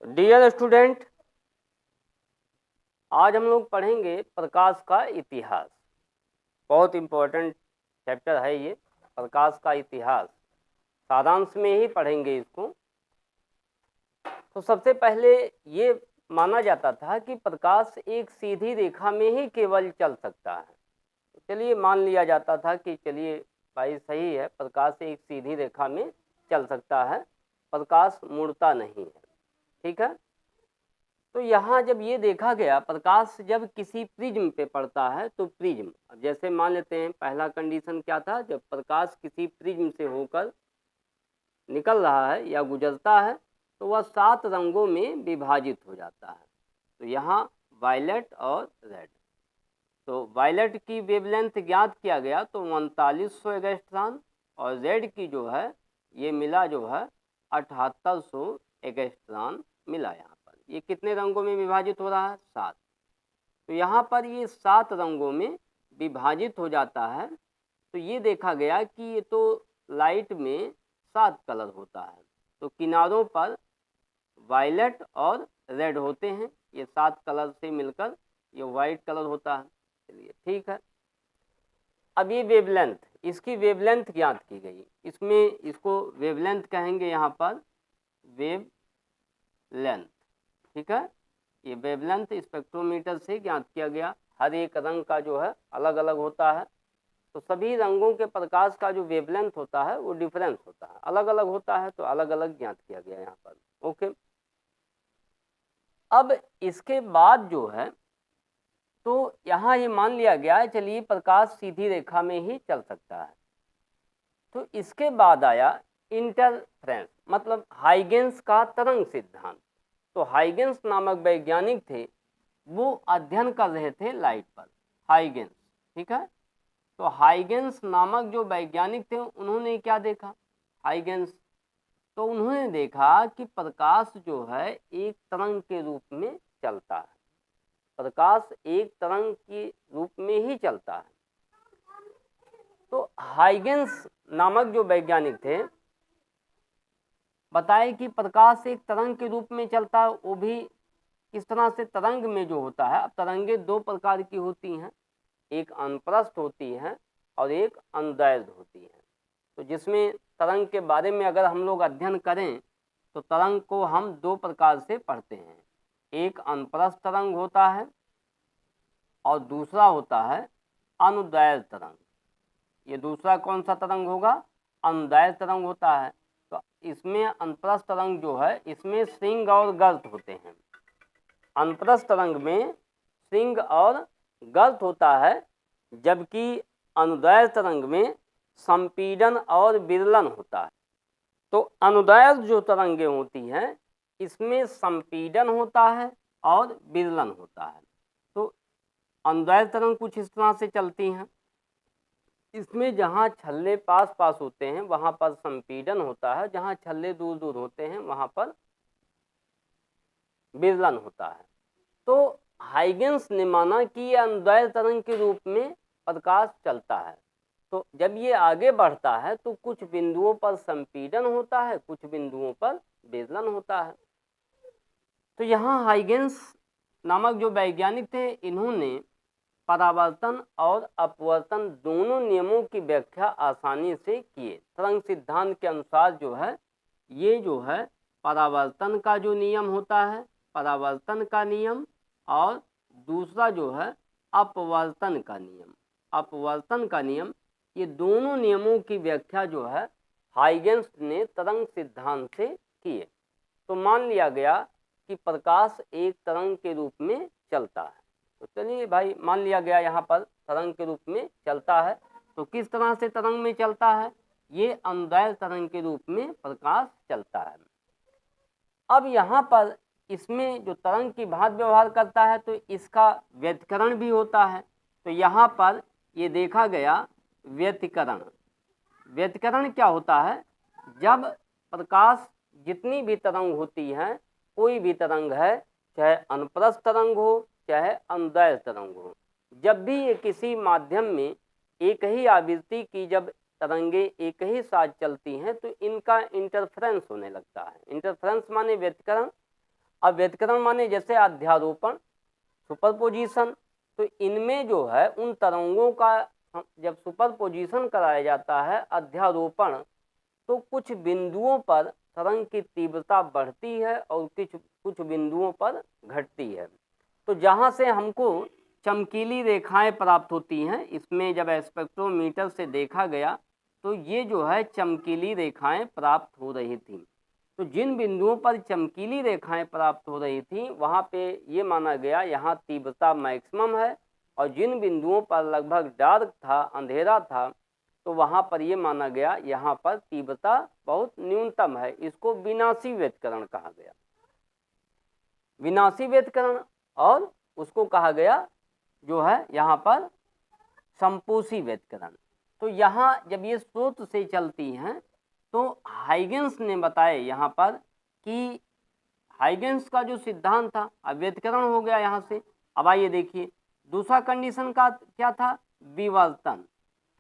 Dear student, आज हम लोग पढ़ेंगे प्रकाश का इतिहास। बहुत इम्पोर्टेंट चैप्टर है ये, प्रकाश का इतिहास। सारांश में ही पढ़ेंगे इसको। तो सबसे पहले ये माना जाता था कि प्रकाश एक सीधी रेखा में ही केवल चल सकता है। तो चलिए मान लिया जाता था कि चलिए भाई सही है, प्रकाश एक सीधी रेखा में चल सकता है, प्रकाश मुड़ता नहीं है। ठीक है। तो यहाँ जब ये देखा गया, प्रकाश जब किसी प्रिज्म पे पड़ता है तो प्रिज्म, जैसे मान लेते हैं पहला कंडीशन क्या था, जब प्रकाश किसी प्रिज्म से होकर निकल रहा है या गुजरता है तो वह 7 रंगों में विभाजित हो जाता है। तो यहाँ वायलेट और रेड। तो वायलेट की वेवलेंथ ज्ञात किया गया तो 3900 एंगस्ट्रॉन, और रेड की जो है ये मिला जो है 7800 एंगस्ट्रॉन मिला। यहाँ पर ये कितने रंगों में विभाजित हो रहा है? 7। तो यहाँ पर ये 7 रंगों में विभाजित हो जाता है। तो ये देखा गया कि ये तो लाइट में 7 कलर होता है, तो किनारों पर वायलेट और रेड होते हैं। ये 7 कलर से मिलकर ये वाइट कलर होता है। चलिए ठीक है। अब ये वेवलेंथ, इसकी वेवलेंथ ज्ञात की गई। इसमें इसको वेवलेंथ कहेंगे, यहाँ पर वेवलेंथ। ठीक है। ये वेवलेंथ स्पेक्ट्रोमीटर से ज्ञात किया गया। हर एक रंग का जो है अलग अलग होता है, तो सभी रंगों के प्रकाश का जो वेवलेंथ होता है वो डिफरेंस होता है, अलग अलग होता है, तो अलग अलग ज्ञात किया गया यहाँ पर। ओके। अब इसके बाद जो है तो यहाँ ये मान लिया गया है चलिए प्रकाश सीधी रेखा में ही चल सकता है। तो इसके बाद आया इंटरफेरेंस, मतलब हाइगेंस का तरंग सिद्धांत। तो हाइगेंस नामक वैज्ञानिक थे, वो अध्ययन कर रहे थे लाइट पर, हाइगेंस। ठीक है। तो हाइगेंस नामक जो वैज्ञानिक थे उन्होंने क्या देखा? हाइगेंस, तो उन्होंने देखा कि प्रकाश जो है एक तरंग के रूप में चलता है। प्रकाश एक तरंग के रूप में ही चलता है। तो हाइगेंस नामक जो वैज्ञानिक थे बताए कि प्रकाश एक तरंग के रूप में चलता है, वो भी किस तरह से? तरंग में जो होता है, अब तरंगे 2 प्रकार की होती हैं, एक अनुप्रस्थ होती है और एक अनुदैर्ध्य होती है। तो जिसमें तरंग के बारे में अगर हम लोग अध्ययन करें तो तरंग को हम 2 प्रकार से पढ़ते हैं। एक अनुप्रस्थ तरंग होता है और दूसरा होता है अनुदैर्ध्य तरंग। ये दूसरा कौन सा तरंग होगा? अनुदैर्ध्य तरंग होता है। तो इसमें अनुप्रस्थ तरंग जो है इसमें श्रृंग और गर्त होते हैं। अनुप्रस्थ तरंग में श्रृंग और गर्त होता है, जबकि अनुदैर्ध्य तरंग में संपीड़न और विरलन होता है। तो अनुदैर्ध्य जो तरंगें होती हैं इसमें संपीड़न होता है और विरलन होता है। तो अनुदैर्ध्य तरंग कुछ इस तरह से चलती हैं। इसमें जहाँ छल्ले पास पास होते हैं वहाँ पर संपीड़न होता है, जहाँ छल्ले दूर दूर होते हैं वहाँ पर विरलन होता है। तो हाइगेंस ने माना कि ये अनुदैर्ध्य तरंग के रूप में प्रकाश चलता है। तो जब ये आगे बढ़ता है तो कुछ बिंदुओं पर संपीड़न होता है, कुछ बिंदुओं पर विरलन होता है। तो यहाँ हाइगेंस नामक जो वैज्ञानिक थे इन्होंने परावर्तन और अपवर्तन दोनों नियमों की व्याख्या आसानी से किए। तरंग सिद्धांत के अनुसार जो है ये जो है परावर्तन का जो नियम होता है, परावर्तन का नियम, और दूसरा जो है अपवर्तन का नियम, अपवर्तन का नियम, ये दोनों नियमों की व्याख्या जो है हाइगेंस ने तरंग सिद्धांत से किए। तो मान लिया गया कि प्रकाश एक तरंग के रूप में चलता है। तो चलिए भाई मान लिया गया यहाँ पर तरंग के रूप में चलता है। तो किस तरह से तरंग में चलता है? ये अनुदैर्ध्य तरंग के रूप में प्रकाश चलता है। अब यहाँ पर इसमें जो तरंग की भांति व्यवहार करता है तो इसका व्यतिकरण भी होता है। तो यहाँ पर ये देखा गया व्यतिकरण। व्यतिकरण क्या होता है? जब प्रकाश जितनी भी तरंग होती है, कोई भी तरंग है, चाहे अनुप्रस्थ तरंग हो चाहे अनुदैर्ध्य तरंग हो, जब भी ये किसी माध्यम में एक ही आवृत्ति की जब तरंगे एक ही साथ चलती हैं तो इनका इंटरफेरेंस होने लगता है। इंटरफेरेंस माने व्यतिकरण। अब व्यतिकरण माने जैसे अध्यारोपण, सुपरपोजिशन, तो इनमें जो है उन तरंगों का जब सुपरपोजिशन कराया जाता है, अध्यारोपण, तो कुछ बिंदुओं पर तरंग की तीव्रता बढ़ती है और कुछ बिंदुओं पर घटती है। तो जहाँ से हमको चमकीली रेखाएं प्राप्त होती हैं, इसमें जब स्पेक्ट्रोमीटर से देखा गया तो ये जो है चमकीली रेखाएं प्राप्त हो रही थी। तो जिन बिंदुओं पर चमकीली रेखाएं प्राप्त हो रही थी वहाँ पे ये माना गया यहाँ तीव्रता मैक्सिमम है, और जिन बिंदुओं पर लगभग डार्क था, अंधेरा था, तो वहाँ पर ये माना गया यहाँ पर तीव्रता बहुत न्यूनतम है। इसको विनाशी व्यतिकरण कहा गया, विनाशी व्यतिकरण। और उसको कहा गया जो है यहाँ पर संपोषी व्यतिकरण। तो यहाँ जब ये स्रोत से चलती हैं तो हाइगेंस ने बताया यहाँ पर कि हाइगेंस का जो सिद्धांत था, अब व्यतिकरण हो गया यहाँ से। अब आइए देखिए दूसरा कंडीशन का क्या था, विवर्तन।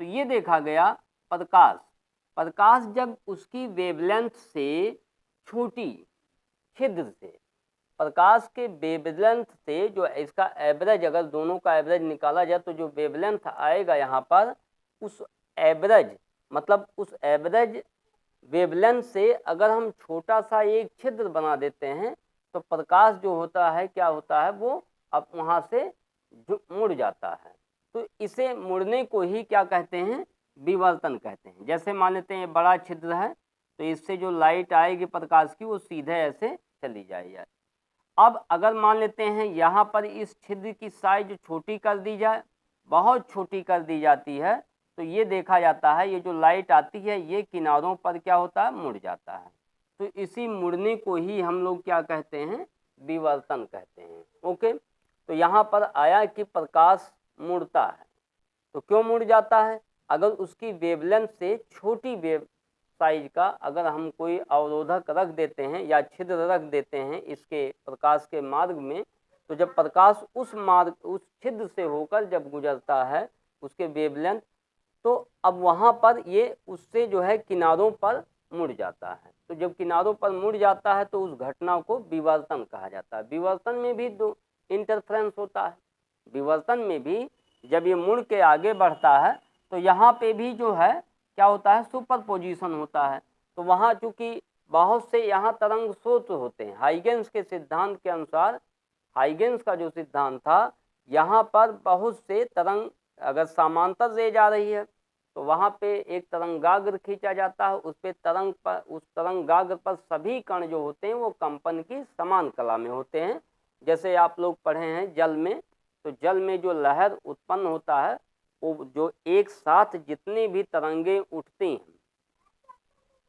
तो ये देखा गया प्रकाश जब उसकी वेवलेंथ से छोटी छिद्र से, प्रकाश के वेवलेंथ से जो इसका एवरेज, अगर दोनों का एवरेज निकाला जाए तो जो वेवलेंथ आएगा यहाँ पर, उस एवरेज मतलब उस एवरेज वेवलेंथ से अगर हम छोटा सा एक छिद्र बना देते हैं तो प्रकाश जो होता है क्या होता है, वो अब वहाँ से मुड़ जाता है। तो इसे मुड़ने को ही क्या कहते हैं, विवर्तन कहते हैं। जैसे मान लेते हैं बड़ा छिद्र है तो इससे जो लाइट आएगी प्रकाश की वो सीधे ऐसे चली जाएगी। अब अगर मान लेते हैं यहाँ पर इस छिद्र की साइज छोटी कर दी जाए, बहुत छोटी कर दी जाती है, तो ये देखा जाता है ये जो लाइट आती है ये किनारों पर क्या होता है, मुड़ जाता है। तो इसी मुड़ने को ही हम लोग क्या कहते हैं, विवर्तन कहते हैं। ओके, तो यहाँ पर आया कि प्रकाश मुड़ता है। तो क्यों मुड़ जाता है, अगर उसकी वेवलेंथ से छोटी वेव साइज का अगर हम कोई अवरोधक रख देते हैं या छिद्र रख देते हैं इसके प्रकाश के मार्ग में, तो जब प्रकाश उस छिद्र से होकर जब गुजरता है उसके वेवलेंथ, तो अब वहाँ पर ये उससे जो है किनारों पर मुड़ जाता है। तो जब किनारों पर मुड़ जाता है तो उस घटना को विवर्तन कहा जाता है। विवर्तन में भी दो इंटरफ्रेंस होता है। विवर्तन में भी जब ये मुड़ के आगे बढ़ता है तो यहाँ पे भी जो है क्या होता है, सुपरपोजिशन होता है। तो वहाँ चूंकि बहुत से यहाँ तरंग स्रोत होते हैं, हाइगेंस के सिद्धांत के अनुसार, हाइगेंस का जो सिद्धांत था, यहाँ पर बहुत से तरंग अगर समांतर ले जा रही है तो वहाँ पे एक तरंगाग्र खींचा जाता है, उस तरंगाग्र पर सभी कण जो होते हैं वो कंपन की समान कला में होते हैं। जैसे आप लोग पढ़े हैं जल में, तो जल में जो लहर उत्पन्न होता है वो जो एक साथ जितनी भी तरंगे उठती हैं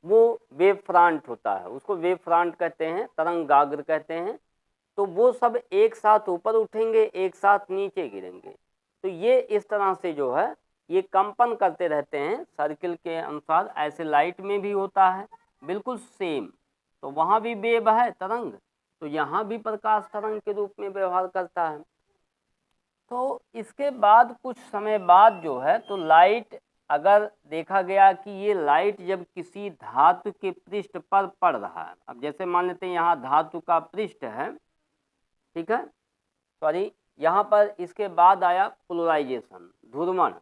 वो वेव फ्रंट होता है, उसको वेव फ्रंट कहते हैं, तरंगाग्र कहते हैं। तो वो सब एक साथ ऊपर उठेंगे, एक साथ नीचे गिरेंगे। तो ये इस तरह से जो है ये कंपन करते रहते हैं सर्किल के अनुसार। ऐसे लाइट में भी होता है बिल्कुल सेम। तो वहाँ भी वेव है तरंग, तो यहाँ भी प्रकाश तरंग के रूप में व्यवहार करता है। तो इसके बाद कुछ समय बाद जो है तो लाइट, अगर देखा गया कि ये लाइट जब किसी धातु के पृष्ठ पर पड़ रहा है, अब जैसे मान लेते हैं यहाँ धातु का पृष्ठ है, ठीक है, सॉरी, यहाँ पर इसके बाद आया पोलराइजेशन, ध्रुवण।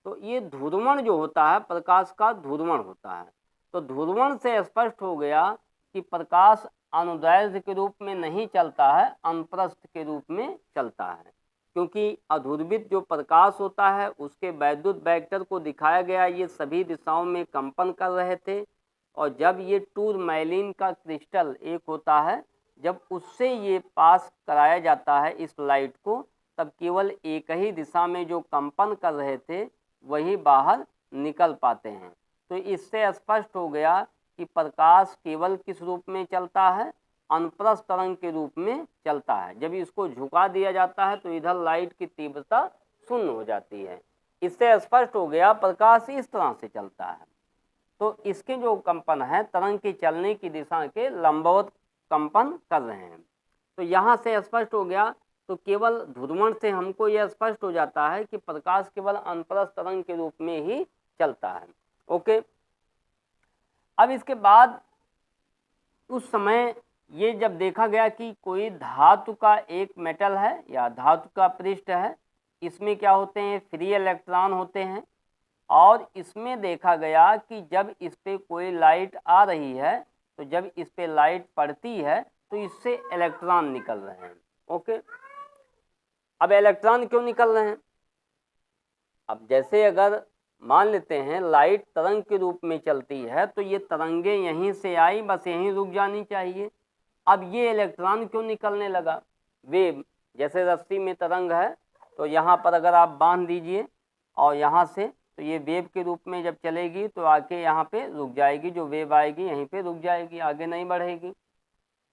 तो ये ध्रुवण जो होता है प्रकाश का ध्रुवण होता है। तो ध्रुवण से स्पष्ट हो गया कि प्रकाश अनुदैर्ध्य के रूप में नहीं चलता है, अनुप्रस्थ के रूप में चलता है। क्योंकि अध्रुवित जो प्रकाश होता है उसके वैद्युत वेक्टर को दिखाया गया, ये सभी दिशाओं में कंपन कर रहे थे। और जब ये टूरमैलिन का क्रिस्टल एक होता है, जब उससे ये पास कराया जाता है इस लाइट को, तब केवल एक ही दिशा में जो कंपन कर रहे थे वही बाहर निकल पाते हैं। तो इससे स्पष्ट हो गया कि प्रकाश केवल किस रूप में चलता है, अनुप्रस्थ तरंग के रूप में चलता है। जब इसको झुका दिया जाता है तो इधर लाइट की तीव्रता शून्य हो जाती है। इससे स्पष्ट हो गया प्रकाश इस तरह से चलता है। तो इसके जो कंपन है तरंग की चलने की दिशा के लंबवत कंपन कर रहे हैं। तो यहाँ से स्पष्ट हो गया, तो केवल ध्रुवण से हमको यह स्पष्ट हो जाता है कि प्रकाश केवल अनुप्रस्थ तरंग के रूप में ही चलता है। ओके, अब इसके बाद उस समय ये जब देखा गया कि कोई धातु का एक मेटल है या धातु का पृष्ठ है, इसमें क्या होते हैं, फ्री इलेक्ट्रॉन होते हैं, और इसमें देखा गया कि जब इस पर कोई लाइट आ रही है तो जब इस पर लाइट पड़ती है तो इससे इलेक्ट्रॉन निकल रहे हैं। ओके, अब इलेक्ट्रॉन क्यों निकल रहे हैं? अब जैसे अगर मान लेते हैं लाइट तरंग के रूप में चलती है तो ये तरंगे यहीं से आई, बस यहीं रुक जानी चाहिए। अब ये इलेक्ट्रॉन क्यों निकलने लगा? वेव, जैसे रस्सी में तरंग है तो यहाँ पर अगर आप बांध दीजिए और यहाँ से, तो ये वेव के रूप में जब चलेगी तो आके यहाँ पे रुक जाएगी, जो वेव आएगी यहीं पे रुक जाएगी, आगे नहीं बढ़ेगी।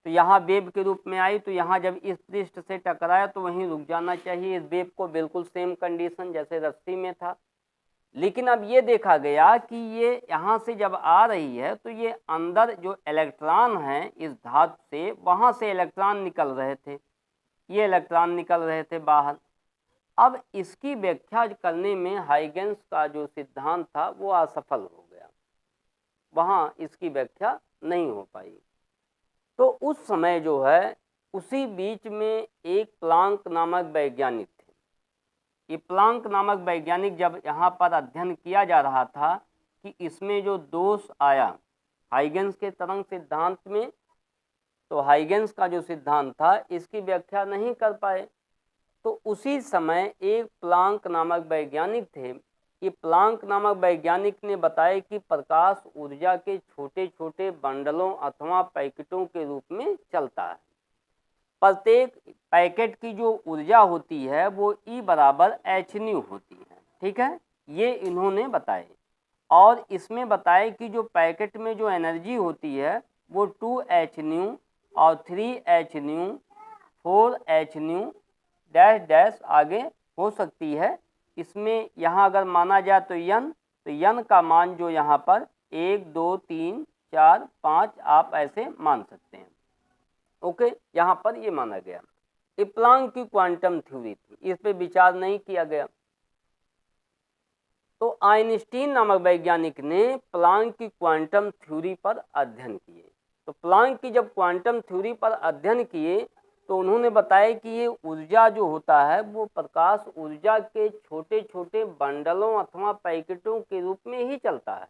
तो यहाँ वेव के रूप में आई तो यहाँ जब इस पृष्ठ से टकराया तो वहीं रुक जाना चाहिए, इस वेव को बिल्कुल सेम कंडीशन जैसे रस्सी में था। लेकिन अब ये देखा गया कि ये यहाँ से जब आ रही है तो ये अंदर जो इलेक्ट्रॉन हैं इस धातु से, वहाँ से इलेक्ट्रॉन निकल रहे थे, ये इलेक्ट्रॉन निकल रहे थे बाहर। अब इसकी व्याख्या करने में हाइगेंस का जो सिद्धांत था वो असफल हो गया, वहाँ इसकी व्याख्या नहीं हो पाई। तो उस समय जो है उसी बीच में एक प्लांक नामक वैज्ञानिक थे। ये प्लांक नामक वैज्ञानिक जब यहाँ पर अध्ययन किया जा रहा था कि इसमें जो दोष आया हाइगेंस के तरंग सिद्धांत में, तो हाइगेंस का जो सिद्धांत था इसकी व्याख्या नहीं कर पाए। तो उसी समय एक प्लांक नामक वैज्ञानिक थे। ये प्लांक नामक वैज्ञानिक ने बताया कि प्रकाश ऊर्जा के छोटे छोटे बंडलों अथवा पैकेटों के रूप में चलता है। प्रत्येक पैकेट की जो ऊर्जा होती है वो E बराबर hν होती है। ठीक है, ये इन्होंने बताए। और इसमें बताए कि जो पैकेट में जो एनर्जी होती है वो 2hν और 3hν 4hν डैश डैश आगे हो सकती है। इसमें यहाँ अगर माना जाए तो यन, तो यन का मान जो यहाँ पर 1 2 3 4 5 आप ऐसे मान सकते हैं। ओके, यहाँ पर ये माना गया। ये प्लांक की क्वांटम थ्योरी थी, इस पे विचार नहीं किया गया। तो आइंस्टीन नामक वैज्ञानिक ने प्लांक की क्वांटम थ्योरी पर अध्ययन किए। तो प्लांक की जब क्वांटम थ्योरी पर अध्ययन किए तो उन्होंने बताया कि ये ऊर्जा जो होता है वो प्रकाश ऊर्जा के छोटे छोटे बंडलों अथवा पैकेटों के रूप में ही चलता है,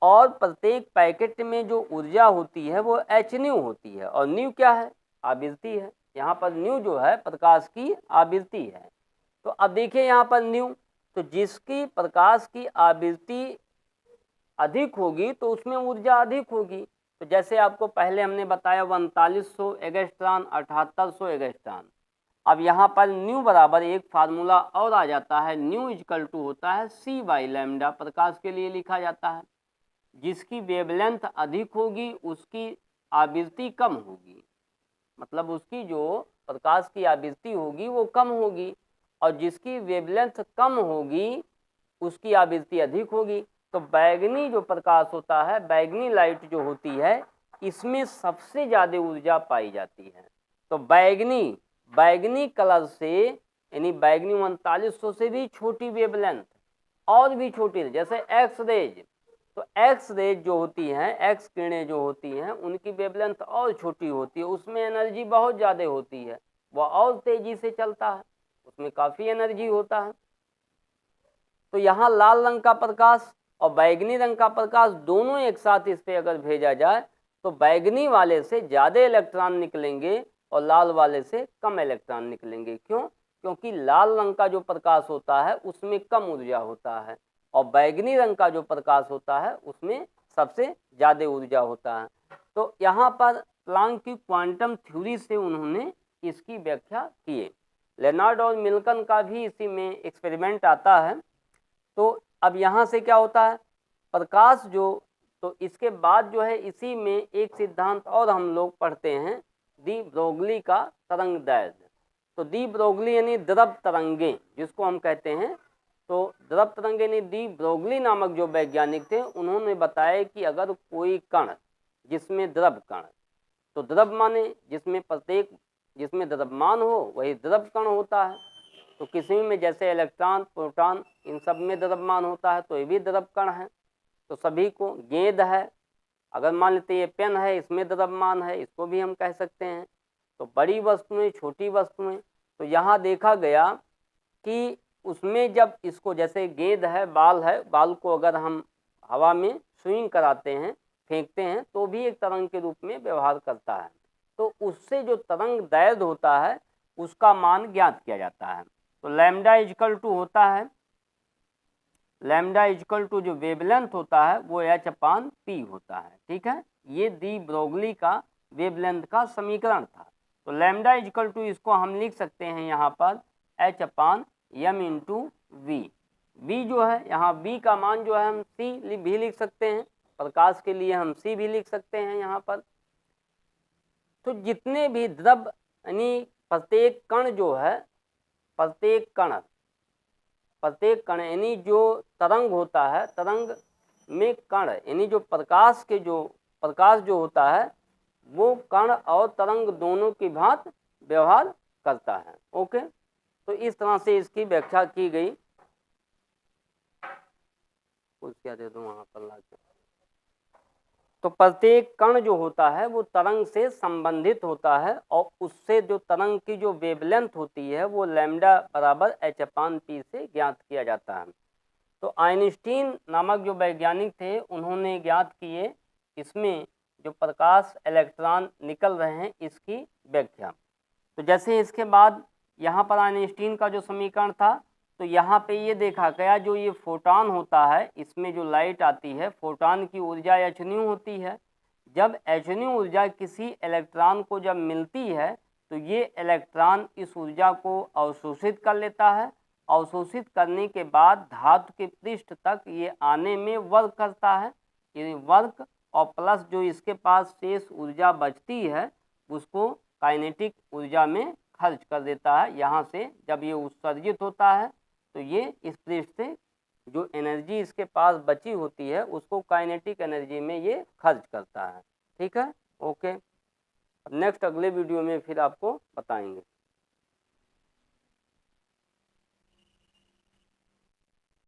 और प्रत्येक पैकेट में जो ऊर्जा होती है वो hν होती है। और न्यू क्या है? आवृत्ति है। यहाँ पर न्यू जो है प्रकाश की आवृत्ति है। तो अब देखिए यहाँ पर न्यू, तो जिसकी प्रकाश की आवृत्ति अधिक होगी तो उसमें ऊर्जा अधिक होगी। तो जैसे आपको पहले हमने बताया 3900 एंगस्ट्रॉन 7800 एंगस्ट्रॉन। अब यहाँ पर न्यू बराबर एक फार्मूला और आ जाता है, न्यू इक्वल टू होता है c/λ, प्रकाश के लिए लिखा जाता है। जिसकी वेवलेंथ अधिक होगी उसकी आवृत्ति कम होगी, मतलब उसकी जो प्रकाश की आवृत्ति होगी वो कम होगी, और जिसकी वेवलेंथ कम होगी उसकी आवृत्ति अधिक होगी। तो बैगनी जो प्रकाश होता है, बैगनी लाइट जो होती है, इसमें सबसे ज़्यादा ऊर्जा पाई जाती है। तो बैगनी कलर से, यानी बैगनी 3900 से भी छोटी वेवलेंथ और भी छोटी, जैसे एक्स रेज, तो एक्स रेज जो होती हैं, एक्स किरणें जो होती हैं, उनकी वेवलेंथ और छोटी होती है, उसमें एनर्जी बहुत ज़्यादा होती है, वह और तेज़ी से चलता है, उसमें काफ़ी एनर्जी होता है। तो यहाँ लाल रंग का प्रकाश और बैगनी रंग का प्रकाश दोनों एक साथ इस पर अगर भेजा जाए तो बैगनी वाले से ज़्यादा इलेक्ट्रॉन निकलेंगे और लाल वाले से कम इलेक्ट्रॉन निकलेंगे। क्यों? क्योंकि लाल रंग का जो प्रकाश होता है उसमें कम ऊर्जा होता है, और बैगनी रंग का जो प्रकाश होता है उसमें सबसे ज़्यादा ऊर्जा होता है। तो यहाँ पर प्लांक की क्वांटम थ्योरी से उन्होंने इसकी व्याख्या की। लेनार्ड और मिल्टन का भी इसी में एक्सपेरिमेंट आता है। तो अब यहाँ से क्या होता है, प्रकाश जो, तो इसके बाद जो है इसी में एक सिद्धांत और हम लोग पढ़ते हैं, दी ब्रोगली का तरंग दैर्घ्य। तो दी ब्रोगली यानी द्रव तरंगे जिसको हम कहते हैं, तो द्रव तरंगे यानी दी ब्रोगली नामक जो वैज्ञानिक थे उन्होंने बताया कि अगर कोई कण जिसमें द्रव कण, तो द्रव माने जिसमें द्रव्यमान हो वही द्रव कण होता है। तो किसी में जैसे इलेक्ट्रॉन, प्रोटॉन, इन सब में द्रव्यमान होता है, तो ये भी द्रव कण है। तो सभी को गेंद है, अगर मान लेते ये पेन है, इसमें द्रव्यमान है, इसको भी हम कह सकते हैं। तो बड़ी वस्तुएं, छोटी वस्तुएं, तो यहाँ देखा गया कि उसमें जब इसको, जैसे गेंद है, बाल को अगर हम हवा में स्विंग कराते हैं, फेंकते हैं, तो भी एक तरंग के रूप में व्यवहार करता है। तो उससे जो तरंग दैर्घ्य होता है उसका मान ज्ञात किया जाता है। तो लैम्डा इक्वल टू होता है, लैम्डा इक्वल टू जो वेवलेंथ होता है वो h/p होता है। ठीक है, ये डी ब्रोगली का वेवलेंथ का समीकरण था। तो लैम्डा इक्वल टू इसको हम लिख सकते हैं यहाँ पर h/m इंटू वी। वी जो है यहाँ, वी का मान जो है हम c भी लिख सकते हैं, प्रकाश के लिए हम c भी लिख सकते हैं यहाँ पर। तो जितने भी द्रव यानी प्रत्येक कण जो है, प्रत्येक कण यानी जो तरंग होता है, तरंग में कण यानी जो प्रकाश जो होता है वो कण और तरंग दोनों की भांति व्यवहार करता है। ओके, तो इस तरह से इसकी व्याख्या की गई। कुछ क्या दे दूं वहां पर लाके। तो प्रत्येक कण जो होता है वो तरंग से संबंधित होता है और उससे जो तरंग की जो वेवलेंथ होती है वो लैम्डा बराबर h/p से ज्ञात किया जाता है। तो आइंस्टीन नामक जो वैज्ञानिक थे उन्होंने ज्ञात किए इसमें जो प्रकाश, इलेक्ट्रॉन निकल रहे हैं इसकी व्याख्या। तो जैसे इसके बाद यहाँ पर आइंस्टीन का जो समीकरण था, तो यहाँ पे ये देखा गया जो ये फोटॉन होता है, इसमें जो लाइट आती है, फोटॉन की ऊर्जा h-nu होती है। जब h-nu ऊर्जा किसी इलेक्ट्रॉन को जब मिलती है तो ये इलेक्ट्रॉन इस ऊर्जा को अवशोषित कर लेता है। अवशोषित करने के बाद धातु के पृष्ठ तक ये आने में वर्क करता है। ये वर्क और प्लस जो इसके पास शेष ऊर्जा बचती है उसको काइनेटिक ऊर्जा में खर्च कर देता है। यहाँ से जब ये उत्सर्जित होता है तो ये इस पृष्ठ से जो एनर्जी इसके पास बची होती है उसको काइनेटिक एनर्जी में ये खर्च करता है। ठीक है, ओके। नेक्स्ट अगले वीडियो में फिर आपको बताएंगे।